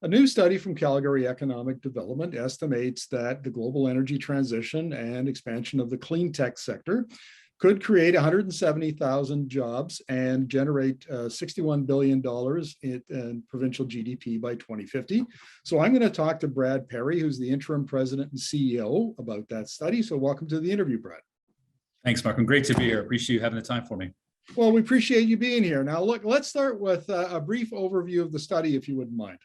A new study from Calgary Economic Development estimates that the global energy transition and expansion of the clean tech sector could create 170,000 jobs and generate $61 billion in provincial GDP by 2050. So I'm going to talk to Brad Parry, who's the interim president and CEO, about that study. So welcome to the interview, Brad. Thanks, Markham. Great to be here. Appreciate you having the time for me. Well, we appreciate you being here. Now, look, let's start with a brief overview of the study, if you wouldn't mind.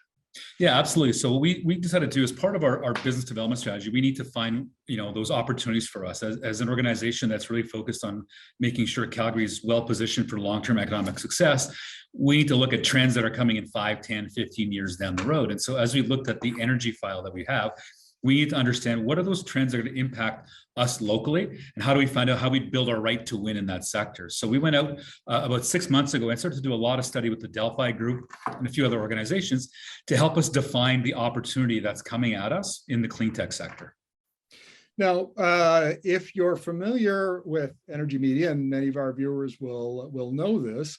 Yeah, absolutely. So what we decided to do as part of our business development strategy, we need to find, those opportunities for us as an organization that's really focused on making sure Calgary is well positioned for long-term economic success. We need to look at trends that are coming in 5, 10, 15 years down the road. And so as we looked at the energy file that we have, we need to understand what are those trends that are going to impact us locally, and how do we find out how we build our right to win in that sector. So we went out about 6 months ago and started to do a lot of study with the Delphi Group and a few other organizations to help us define the opportunity that's coming at us in the clean tech sector. Now, if you're familiar with energy media, and many of our viewers will know this,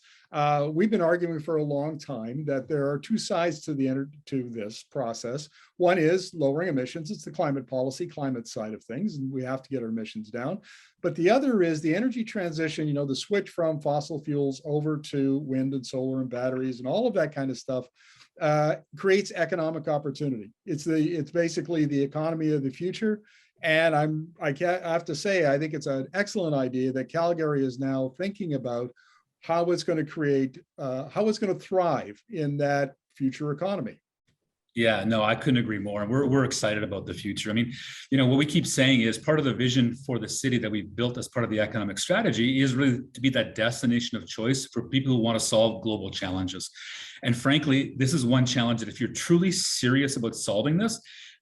we've been arguing for a long time that there are two sides to this process. One is lowering emissions. It's the climate policy, climate side of things, and we have to get our emissions down. But the other is the energy transition, the switch from fossil fuels over to wind and solar and batteries and all of that kind of stuff creates economic opportunity. It's basically the economy of the future. And I have to say, I think it's an excellent idea that Calgary is now thinking about how it's going to thrive in that future economy. Yeah, no, I couldn't agree more. And we're excited about the future. I mean, what we keep saying is part of the vision for the city that we've built as part of the economic strategy is really to be that destination of choice for people who want to solve global challenges. And frankly, this is one challenge that if you're truly serious about solving this,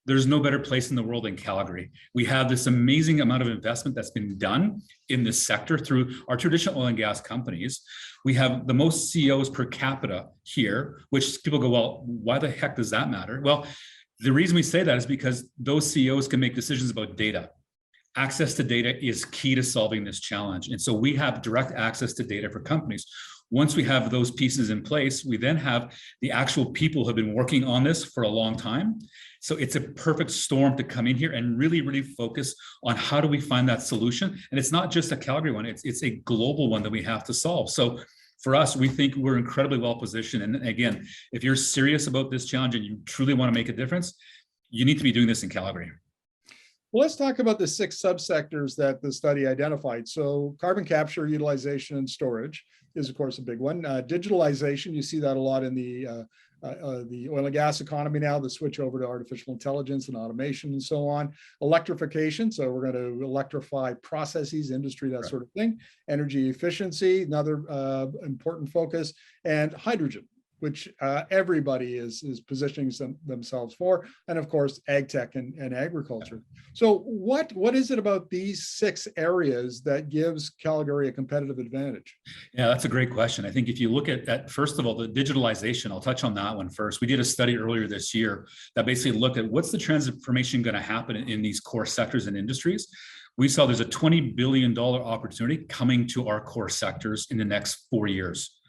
there's no better place in the world than Calgary. We have this amazing amount of investment that's been done in this sector through our traditional oil and gas companies. We have the most CEOs per capita here, which people go, well, why the heck does that matter? Well, the reason we say that is because those CEOs can make decisions about data. Access to data is key to solving this challenge. And so we have direct access to data for companies. Once we have those pieces in place, we then have the actual people who have been working on this for a long time. So it's a perfect storm to come in here and really, really focus on how do we find that solution. And it's not just a Calgary one, it's a global one that we have to solve. So for us, we think we're incredibly well positioned. And again, if you're serious about this challenge and you truly want to make a difference, you need to be doing this in Calgary. Well, let's talk about the 6 subsectors that the study identified. So carbon capture, utilization, and storage is, of course, a big one. Digitalization, you see that a lot in the oil and gas economy now, the switch over to artificial intelligence and automation and so on. Electrification, so we're going to electrify processes, industry, that sort of thing. Energy efficiency, another important focus, and hydrogen, which everybody is positioning themselves for, and of course, ag tech and agriculture. So what is it about these 6 areas that gives Calgary a competitive advantage? Yeah, that's a great question. I think if you look at first of all, the digitalization, I'll touch on that one first. We did a study earlier this year that basically looked at what's the transformation going to happen in these core sectors and industries. We saw there's a $20 billion opportunity coming to our core sectors in the next 4 years.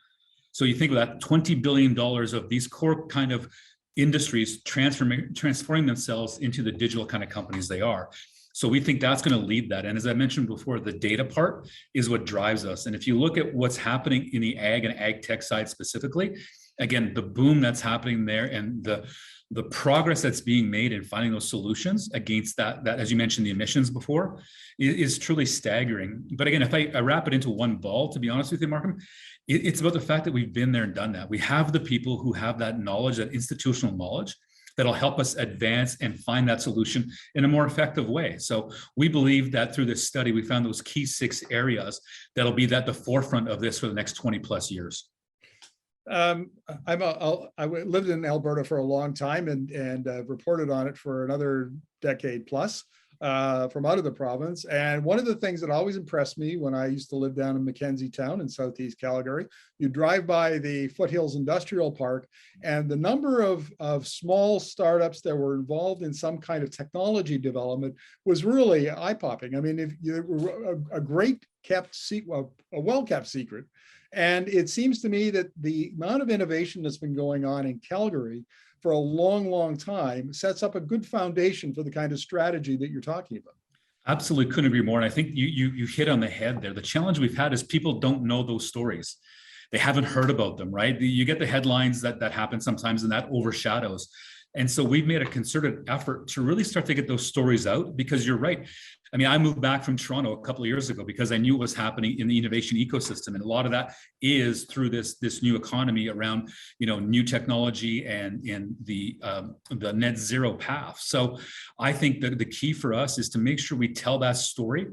So you think of that $20 billion of these core kind of industries transforming themselves into the digital kind of companies they are. So we think that's going to lead that. And as I mentioned before, the data part is what drives us. And if you look at what's happening in the ag and ag tech side specifically, again, the boom that's happening there and the progress that's being made in finding those solutions against that as you mentioned, the emissions before, is truly staggering. But again, if I wrap it into one ball, to be honest with you, Markham, it's about the fact that we've been there and done that. We have the people who have that knowledge, that institutional knowledge, that'll help us advance and find that solution in a more effective way. So we believe that through this study, we found those key 6 areas that'll be at the forefront of this for the next 20 plus years. I lived in Alberta for a long time and reported on it for another decade plus. From out of the province. And one of the things that always impressed me when I used to live down in Mackenzie Town in Southeast Calgary, you drive by the Foothills Industrial Park and the number of small startups that were involved in some kind of technology development was really eye-popping. I mean, if you a great kept secret, a well-kept secret. And it seems to me that the amount of innovation that's been going on in Calgary for a long, long time sets up a good foundation for the kind of strategy that you're talking about. Absolutely, couldn't agree more. And I think you hit on the head there. The challenge we've had is people don't know those stories. They haven't heard about them, right? You get the headlines that happen sometimes, and that overshadows. And so we've made a concerted effort to really start to get those stories out, because you're right. I mean, I moved back from Toronto a couple of years ago because I knew what was happening in the innovation ecosystem, and a lot of that is through this new economy around, new technology and in the net zero path. So I think that the key for us is to make sure we tell that story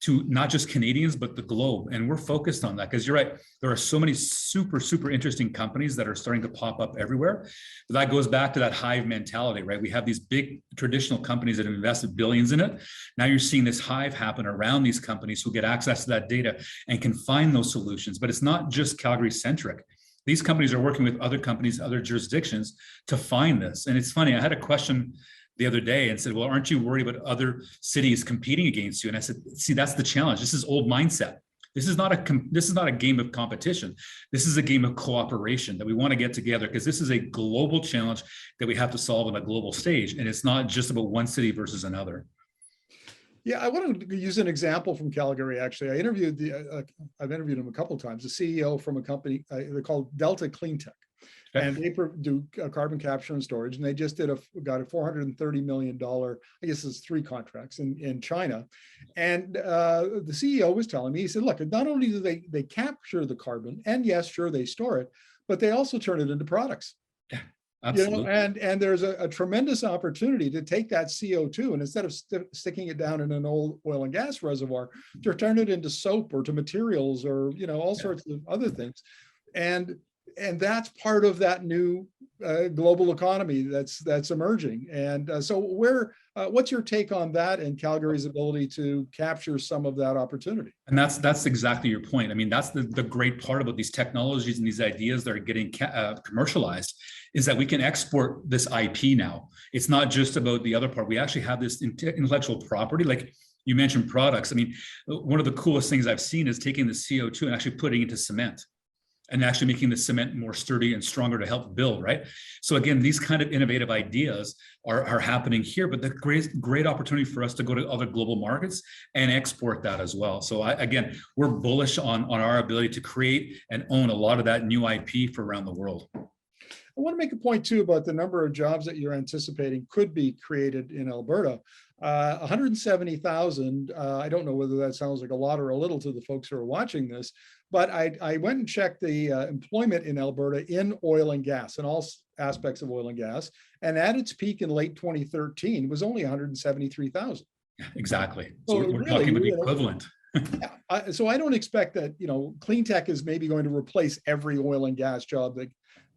to not just Canadians, but the globe. And we're focused on that because you're right. There are so many super, super interesting companies that are starting to pop up everywhere. But that goes back to that hive mentality, right? We have these big traditional companies that have invested billions in it. Now you're seeing this hive happen around these companies who get access to that data and can find those solutions. But it's not just Calgary centric. These companies are working with other companies, other jurisdictions to find this. And it's funny, I had a question the other day and said, well, aren't you worried about other cities competing against you? And I said, see, that's the challenge. This is old mindset. This is not a game of competition. This is a game of cooperation that we want to get together, because this is a global challenge that we have to solve on a global stage. And it's not just about one city versus another. Yeah, I want to use an example from Calgary. Actually, I've interviewed him a couple of times. The CEO from a company they're called Delta Cleantech. And they do carbon capture and storage, and they just got a $430 million, I guess it's 3 contracts in China. And the CEO was telling me, he said, look, not only do they capture the carbon, and yes, sure, they store it, but they also turn it into products. Yeah, absolutely. And there's a tremendous opportunity to take that CO2 and instead of sticking it down in an old oil and gas reservoir, to turn it into soap or to materials or, all sorts of other things. And that's part of that new global economy that's emerging. And so what's your take on that and Calgary's ability to capture some of that opportunity? And that's exactly your point. I mean, that's the great part about these technologies and these ideas that are getting commercialized, is that we can export this IP now. It's not just about the other part. We actually have this intellectual property, like you mentioned products. I mean, one of the coolest things I've seen is taking the CO2 and actually putting it into cement, and actually making the cement more sturdy and stronger to help build, right? So again, these kind of innovative ideas are happening here, but the great opportunity for us to go to other global markets and export that as well. So again, we're bullish on our ability to create and own a lot of that new IP for around the world. I want to make a point too about the number of jobs that you're anticipating could be created in Alberta. 170,000. I don't know whether that sounds like a lot or a little to the folks who are watching this, but I went and checked the employment in Alberta in oil and gas, in all aspects of oil and gas, and at its peak in late 2013 was only 173,000. Exactly. So we're really talking about the equivalent. Yeah. So I don't expect that clean tech is maybe going to replace every oil and gas job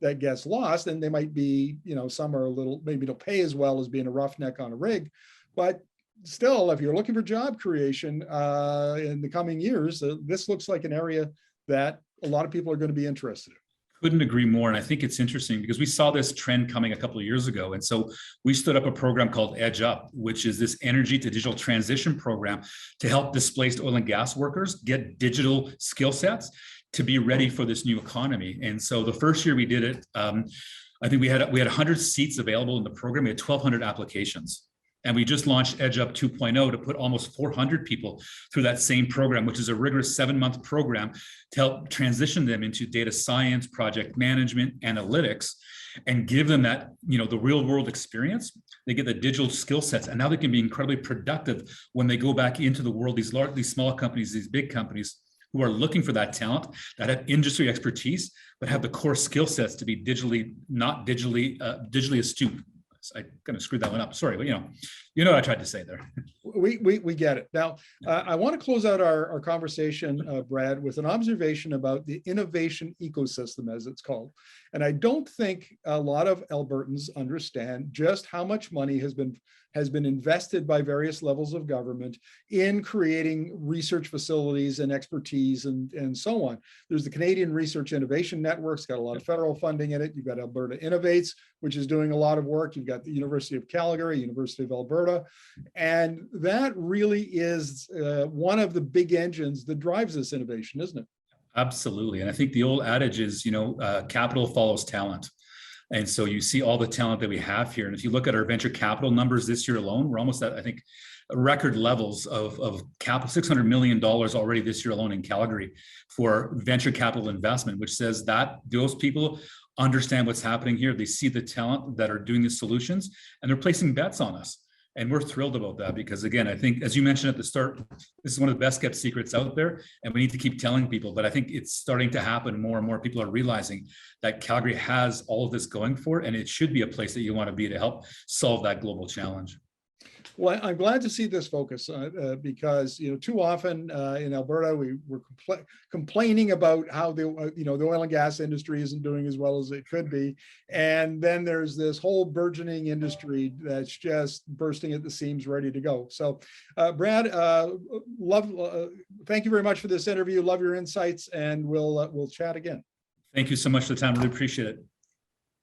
that gets lost, and they might be some are a little, maybe don't pay as well as being a roughneck on a rig. But still, if you're looking for job creation in the coming years, this looks like an area that a lot of people are going to be interested in. Couldn't agree more. And I think it's interesting because we saw this trend coming a couple of years ago. And so we stood up a program called Edge Up, which is this energy to digital transition program to help displaced oil and gas workers get digital skill sets to be ready for this new economy. And so the first year we did it, I think we had 100 seats available in the program. We had 1,200 applications. And we just launched Edge Up 2.0 to put almost 400 people through that same program, which is a rigorous 7-month program to help transition them into data science, project management, analytics, and give them that, the real world experience. They get the digital skill sets, and now they can be incredibly productive when they go back into the world. These small companies, these big companies who are looking for that talent, that have industry expertise, but have the core skill sets to be digitally astute. I kind of screwed that one up. Sorry, but you know what I tried to say there. We get it. Now, I want to close out our conversation, Brad, with an observation about the innovation ecosystem, as it's called. And I don't think a lot of Albertans understand just how much money has been invested by various levels of government in creating research facilities and expertise and so on. There's the Canadian Research Innovation Network. It's got a lot of federal funding in it. You've got Alberta Innovates, which is doing a lot of work. You've got the University of Calgary, University of Alberta. And that really is one of the big engines that drives this innovation, isn't it? Absolutely. And I think the old adage is, capital follows talent. And so you see all the talent that we have here. And if you look at our venture capital numbers this year alone, we're almost at, I think, record levels of capital, $600 million already this year alone in Calgary for venture capital investment, which says that those people understand what's happening here. They see the talent that are doing the solutions, and they're placing bets on us. And we're thrilled about that because, again, I think, as you mentioned at the start, this is one of the best kept secrets out there, and we need to keep telling people. But I think it's starting to happen. More and more people are realizing that Calgary has all of this going for it, and it should be a place that you want to be to help solve that global challenge. Well, I'm glad to see this focus because, too often in Alberta, we're complaining about how the oil and gas industry isn't doing as well as it could be. And then there's this whole burgeoning industry that's just bursting at the seams, ready to go. So Brad, thank you very much for this interview. Love your insights, and we'll chat again. Thank you so much for the time. Really appreciate it.